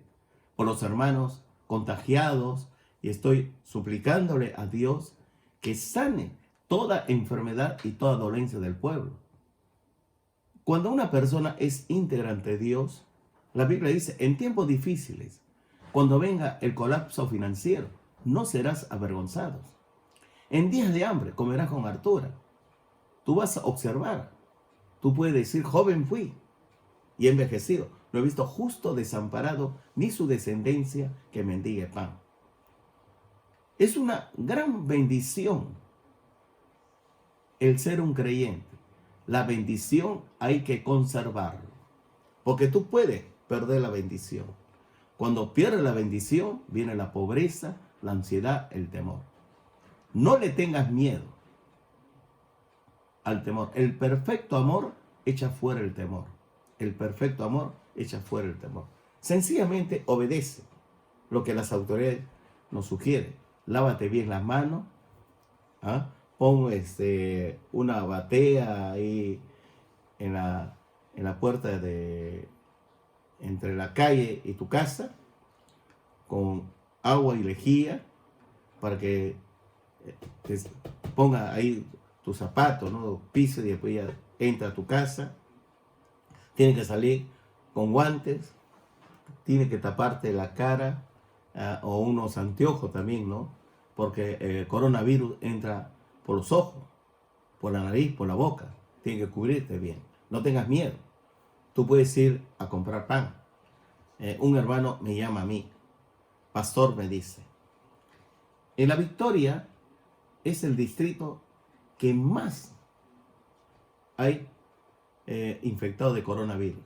por los hermanos contagiados, y estoy suplicándole a Dios que sane toda enfermedad y toda dolencia del pueblo. Cuando una persona es íntegra ante Dios, la Biblia dice, en tiempos difíciles, cuando venga el colapso financiero, no serás avergonzado. En días de hambre comerás con hartura. Tú vas a observar. Tú puedes decir, joven fui y envejecido. No he visto justo desamparado, ni su descendencia que mendigue pan. Es una gran bendición el ser un creyente. La bendición hay que conservarlo. Porque tú puedes perder la bendición. Cuando pierdes la bendición, viene la pobreza, la ansiedad, el temor. No le tengas miedo al temor. El perfecto amor echa fuera el temor. El perfecto amor echa fuera el temor. Sencillamente obedece lo que las autoridades nos sugieren. Lávate bien las manos. ¿Ah? Pon una batea ahí en la puerta entre la calle y tu casa, con agua y lejía, para que te ponga ahí tus zapatos, ¿no? Pise y después ya entra a tu casa. Tienes que salir con guantes, tienes que taparte la cara o unos anteojos también, ¿no? Porque el coronavirus entra por los ojos, por la nariz, por la boca. Tienes que cubrirte bien. No tengas miedo. Tú puedes ir a comprar pan. Un hermano me llama a mí. Pastor, me dice. En La Victoria es el distrito que más hay infectados de coronavirus.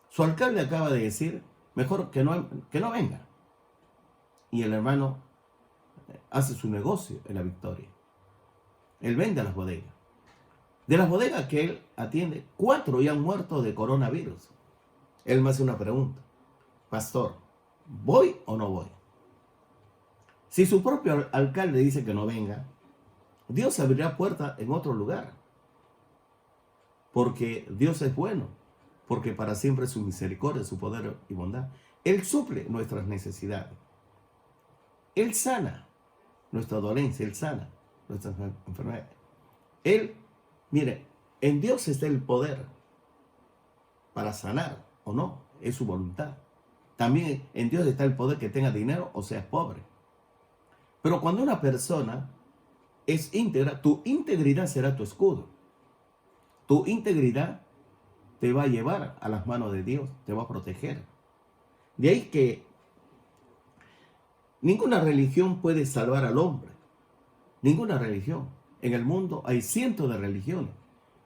Su alcalde acaba de decir, mejor que no venga. Y el hermano hace su negocio en La Victoria. Él vende a las bodegas. De las bodegas que él atiende, 4 ya han muerto de coronavirus. Él me hace una pregunta. Pastor, ¿voy o no voy? Si su propio alcalde dice que no venga, Dios abrirá puertas en otro lugar. Porque Dios es bueno. Porque para siempre es su misericordia, su poder y bondad. Él suple nuestras necesidades. Él sana nuestra dolencia. Él sana nuestras enfermedades. Él, mire, en Dios está el poder para sanar o no. Es su voluntad. También en Dios está el poder que tenga dinero o seas pobre. Pero cuando una persona es íntegra, tu integridad será tu escudo. Tu integridad te va a llevar a las manos de Dios, te va a proteger. De ahí que ninguna religión puede salvar al hombre. Ninguna religión. En el mundo hay cientos de religiones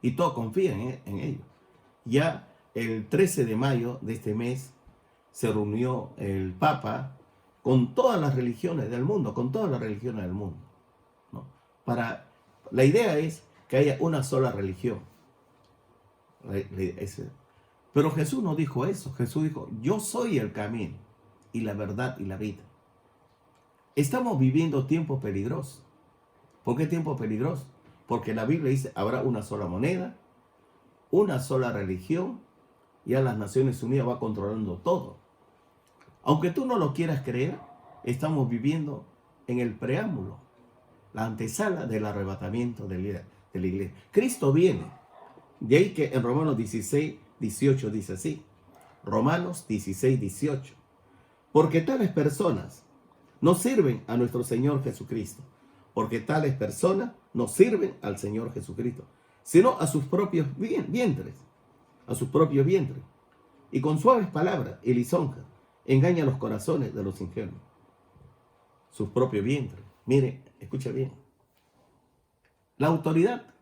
y todos confían en ellos. Ya el 13 de mayo de este mes se reunió el Papa con todas las religiones del mundo, ¿no? La idea es que haya una sola religión. Pero Jesús no dijo eso. Jesús dijo, yo soy el camino y la verdad y la vida. Estamos viviendo tiempos peligrosos. ¿Por qué tiempos peligrosos? Porque la Biblia dice, habrá una sola moneda, una sola religión, ya las Naciones Unidas va controlando todo. Aunque tú no lo quieras creer, estamos viviendo en el preámbulo, la antesala del arrebatamiento de la iglesia. Cristo viene. De ahí que en Romanos 16, 18 dice así. Romanos 16, 18. Porque tales personas no sirven a nuestro Señor Jesucristo. Porque tales personas no sirven al Señor Jesucristo, sino a sus propios vientres. A sus propios vientres. Y con suaves palabras y lisonjas engaña los corazones de los ingenuos. Sus propios vientres. Mire, escucha bien. La autoridad,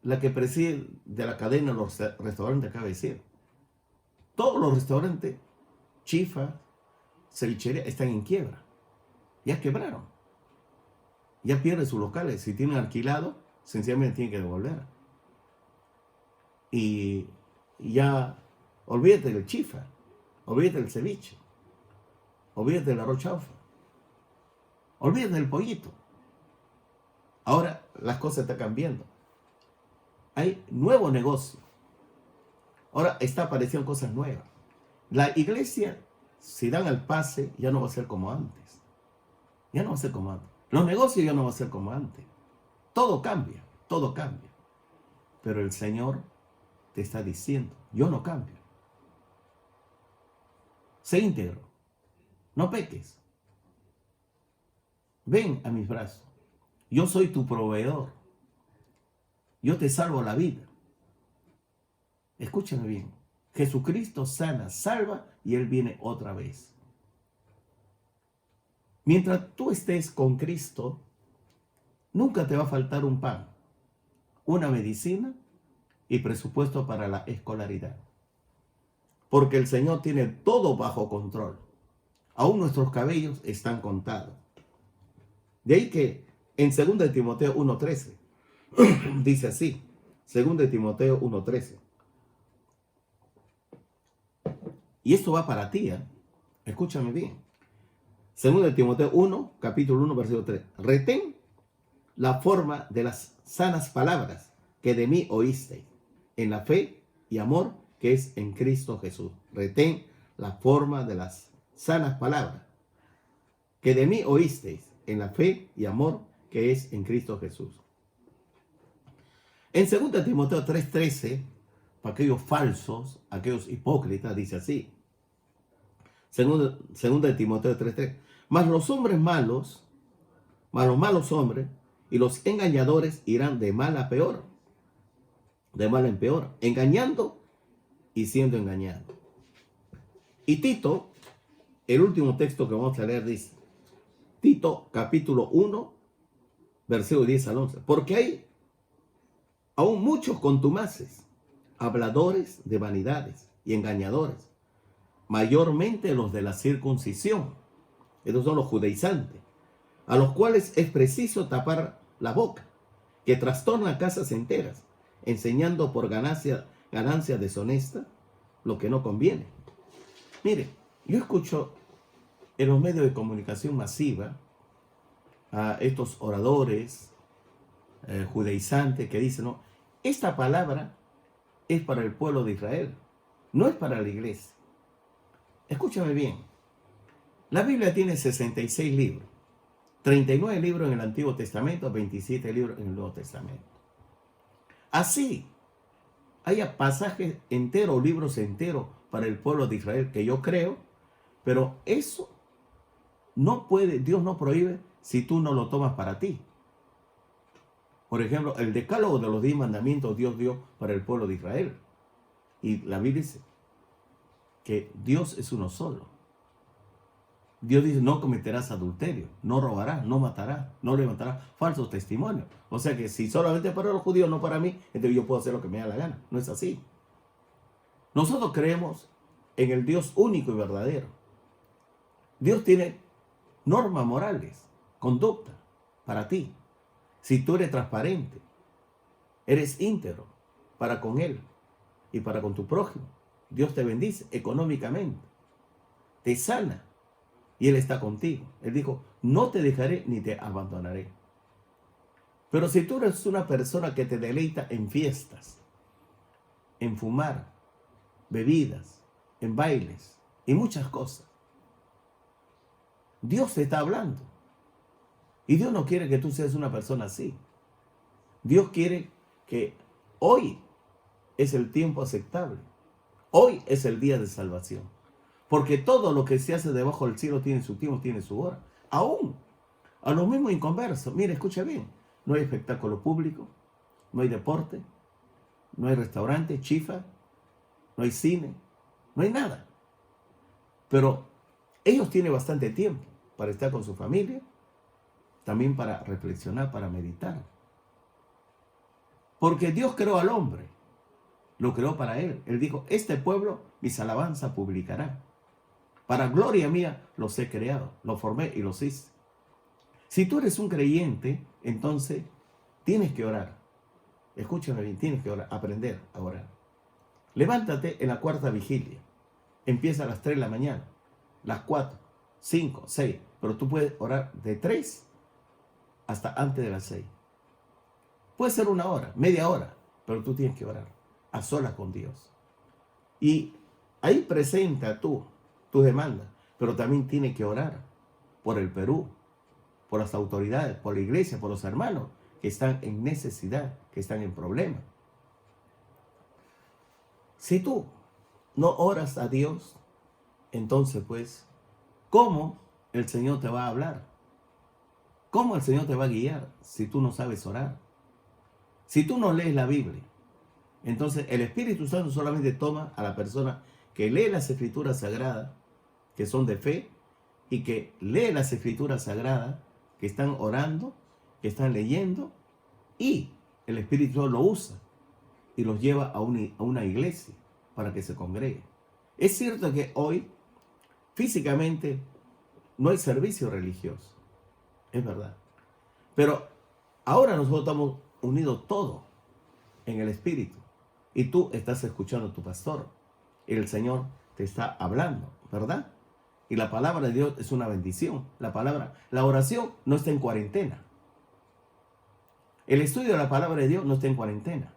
la que preside de la cadena de los restaurantes, acaba de decir, todos los restaurantes, chifas, cevicherías, están en quiebra. Ya quebraron. Ya pierden sus locales. Si tienen alquilado, sencillamente tiene que devolver. Y ya, olvídate del chifa, olvídate del ceviche, olvídate del arroz chaufa, olvídate del pollito. Ahora las cosas están cambiando. Hay nuevo negocio. Ahora está apareciendo cosas nuevas. La iglesia, si dan el pase, ya no va a ser como antes. Ya no va a ser como antes. Los negocios ya no van a ser como antes. Todo cambia, todo cambia. Pero el Señor te está diciendo, yo no cambio. Sé íntegro, no peques. Ven a mis brazos. Yo soy tu proveedor. Yo te salvo la vida. Escúchame bien. Jesucristo sana, salva y Él viene otra vez. Mientras tú estés con Cristo, nunca te va a faltar un pan, una medicina y presupuesto para la escolaridad. Porque el Señor tiene todo bajo control. Aún nuestros cabellos están contados. De ahí que en 2 Timoteo 1:13 dice así, 2 Timoteo 1:13. Y esto va para ti, ¿eh? Escúchame bien. 2 Timoteo 1, capítulo 1, versículo 3. Retén la forma de las sanas palabras que de mí oísteis, en la fe y amor que es en Cristo Jesús. Retén la forma de las sanas palabras que de mí oísteis, en la fe y amor que es en Cristo Jesús. En 2 Timoteo 3:13, para aquellos falsos, aquellos hipócritas, dice así. 2 Timoteo 3:3. Mas los hombres malos, mas los malos hombres y los engañadores irán de mal a peor, de mal en peor, engañando y siendo engañados. Y Tito, el último texto que vamos a leer, dice, Tito capítulo 1, versículo 10 al 11. Porque hay aún muchos contumaces, habladores de vanidades y engañadores, mayormente los de la circuncisión, estos son los judaizantes, a los cuales es preciso tapar la boca, que trastornan casas enteras, enseñando por ganancia deshonesta lo que no conviene. Mire, yo escucho en los medios de comunicación masiva a estos oradores judaizantes que dicen, no, esta palabra es para el pueblo de Israel, no es para la iglesia. Escúchame bien, la Biblia tiene 66 libros, 39 libros en el Antiguo Testamento, 27 libros en el Nuevo Testamento. Así, haya pasajes enteros, libros enteros para el pueblo de Israel que yo creo, pero eso no puede, Dios no prohíbe si tú no lo tomas para ti. Por ejemplo, el decálogo de los 10 mandamientos Dios dio para el pueblo de Israel. Y la Biblia dice que Dios es uno solo. Dios dice, no cometerás adulterio, no robarás, no matarás, no levantarás falsos testimonios. O sea que si solamente para los judíos, no para mí, entonces yo puedo hacer lo que me da la gana. No es así. Nosotros creemos en el Dios único y verdadero. Dios tiene normas morales, conducta para ti. Si tú eres transparente, eres íntegro para con Él y para con tu prójimo, Dios te bendice económicamente, te sana y Él está contigo. Él dijo, no te dejaré ni te abandonaré. Pero si tú eres una persona que te deleita en fiestas, en fumar, bebidas, en bailes y muchas cosas, Dios te está hablando. Y Dios no quiere que tú seas una persona así. Dios quiere que hoy es el tiempo aceptable. Hoy es el día de salvación. Porque todo lo que se hace debajo del cielo tiene su tiempo, tiene su hora. Aún a los mismos inconversos. Mire, escucha bien. No hay espectáculo público, no hay deporte, no hay restaurante, chifa, no hay cine, no hay nada. Pero ellos tienen bastante tiempo para estar con su familia, también para reflexionar, para meditar. Porque Dios creó al hombre, lo creó para él. Él dijo, este pueblo mis alabanzas publicará. Para gloria mía los he creado, los formé y los hice. Si tú eres un creyente, entonces tienes que orar. Escúchame bien, tienes que orar, aprender a orar. Levántate en la cuarta vigilia. Empieza a las 3 de la mañana, las 4, 5, 6. Pero tú puedes orar de 3 hasta antes de las 6. Puede ser una hora, media hora, pero tú tienes que orar a solas con Dios. Y ahí presenta tú tus demandas, pero también tienes que orar por el Perú, por las autoridades, por la iglesia, por los hermanos que están en necesidad, que están en problemas. Si tú no oras a Dios, entonces pues, ¿cómo el Señor te va a hablar? ¿Cómo el Señor te va a guiar si tú no sabes orar? Si tú no lees la Biblia, entonces el Espíritu Santo solamente toma a la persona que lee las Escrituras Sagradas, que son de fe, y que lee las Escrituras Sagradas, que están orando, que están leyendo, y el Espíritu Santo lo usa y los lleva a una iglesia para que se congregue. Es cierto que hoy físicamente no hay servicio religioso, es verdad, pero ahora nosotros estamos unidos todos en el Espíritu y tú estás escuchando a tu pastor y el Señor te está hablando, ¿verdad? Y la palabra de Dios es una bendición. La oración no está en cuarentena. El estudio de la palabra de Dios no está en cuarentena.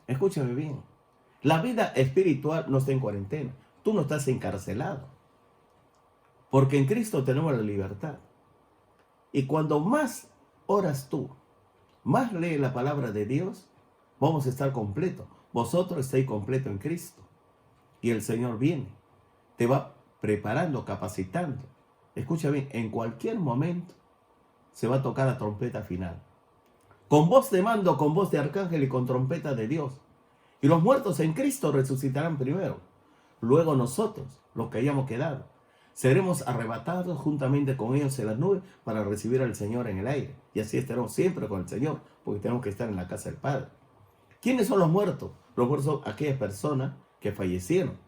Escúchame bien. La vida espiritual no está en cuarentena. Tú no estás encarcelado. Porque en Cristo tenemos la libertad. Y cuando más oras tú, más lees la palabra de Dios, vamos a estar completos. Vosotros estáis completos en Cristo. Y el Señor viene. Te va preparando, capacitando. Escucha bien, en cualquier momento se va a tocar la trompeta final. Con voz de mando, con voz de arcángel y con trompeta de Dios. Y los muertos en Cristo resucitarán primero. Luego nosotros, los que hayamos quedado, seremos arrebatados juntamente con ellos en las nubes para recibir al Señor en el aire. Y así estaremos siempre con el Señor, porque tenemos que estar en la casa del Padre. ¿Quiénes son los muertos? Los muertos son aquellas personas que fallecieron.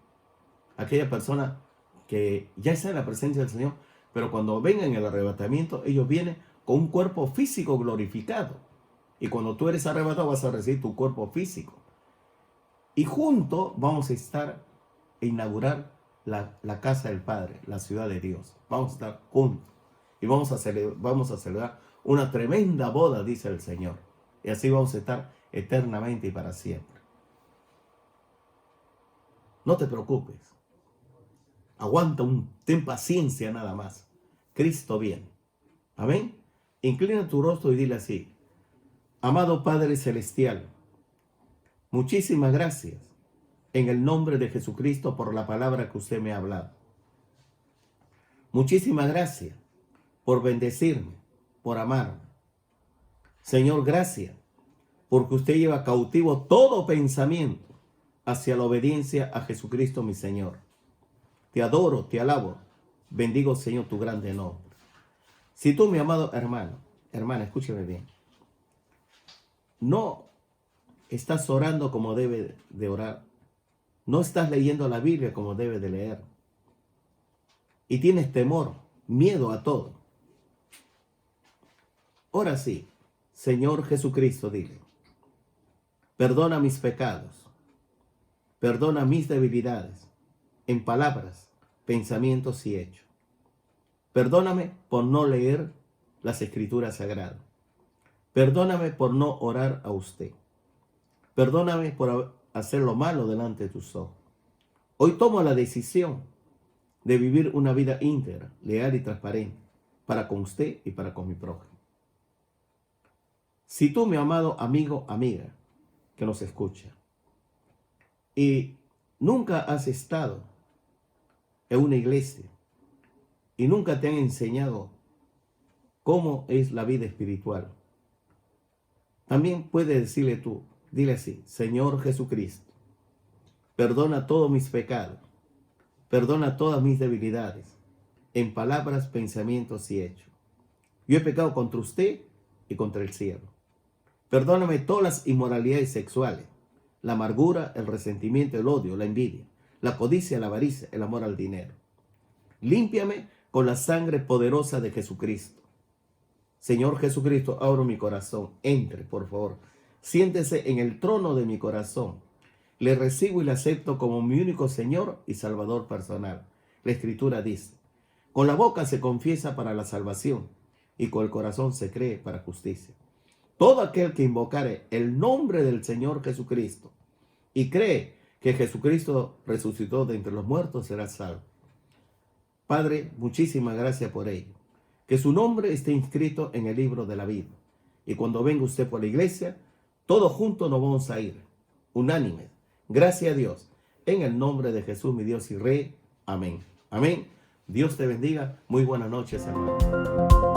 Aquellas personas que ya están en la presencia del Señor, pero cuando vengan el arrebatamiento, ellos vienen con un cuerpo físico glorificado. Y cuando tú eres arrebatado, vas a recibir tu cuerpo físico. Y juntos vamos a estar e inaugurar la casa del Padre, la ciudad de Dios. Vamos a estar juntos. Y vamos a celebrar una tremenda boda, dice el Señor. Y así vamos a estar eternamente y para siempre. No te preocupes. Aguanta ten paciencia nada más. Cristo viene. Amén. Inclina tu rostro y dile así: amado Padre Celestial, muchísimas gracias en el nombre de Jesucristo por la palabra que usted me ha hablado. Muchísimas gracias por bendecirme, por amarme. Señor, gracias porque usted lleva cautivo todo pensamiento hacia la obediencia a Jesucristo mi Señor. Te adoro, te alabo. Bendigo, Señor, tu grande nombre. Si tú, mi amado hermano, hermana, escúchame bien. No estás orando como debe de orar. No estás leyendo la Biblia como debe de leer. Y tienes temor, miedo a todo. Ahora sí, Señor Jesucristo, dile: perdona mis pecados. Perdona mis debilidades en palabras, pensamientos y hechos. Perdóname por no leer las Escrituras Sagradas. Perdóname por no orar a usted. Perdóname por hacer lo malo delante de tus ojos. Hoy tomo la decisión de vivir una vida íntegra, leal y transparente para con usted y para con mi prójimo. Si tú, mi amado amigo, amiga, que nos escucha, y nunca has estado en una iglesia y nunca te han enseñado cómo es la vida espiritual, también puedes decirle tú, dile así: Señor Jesucristo, perdona todos mis pecados, perdona todas mis debilidades, en palabras, pensamientos y hechos. Yo he pecado contra usted y contra el cielo. Perdóname todas las inmoralidades sexuales, la amargura, el resentimiento, el odio, la envidia, la codicia, la avaricia, el amor al dinero. Límpiame con la sangre poderosa de Jesucristo. Señor Jesucristo, abro mi corazón. Entre, por favor. Siéntese en el trono de mi corazón. Le recibo y le acepto como mi único Señor y Salvador personal. La Escritura dice, con la boca se confiesa para la salvación y con el corazón se cree para justicia. Todo aquel que invocare el nombre del Señor Jesucristo y cree que Jesucristo resucitó de entre los muertos será salvo. Padre, muchísimas gracias por ello. Que su nombre esté inscrito en el libro de la vida. Y cuando venga usted por la iglesia, todos juntos nos vamos a ir, unánimes. Gracias a Dios. En el nombre de Jesús, mi Dios y Rey. Amén. Amén. Dios te bendiga. Muy buenas noches, hermano.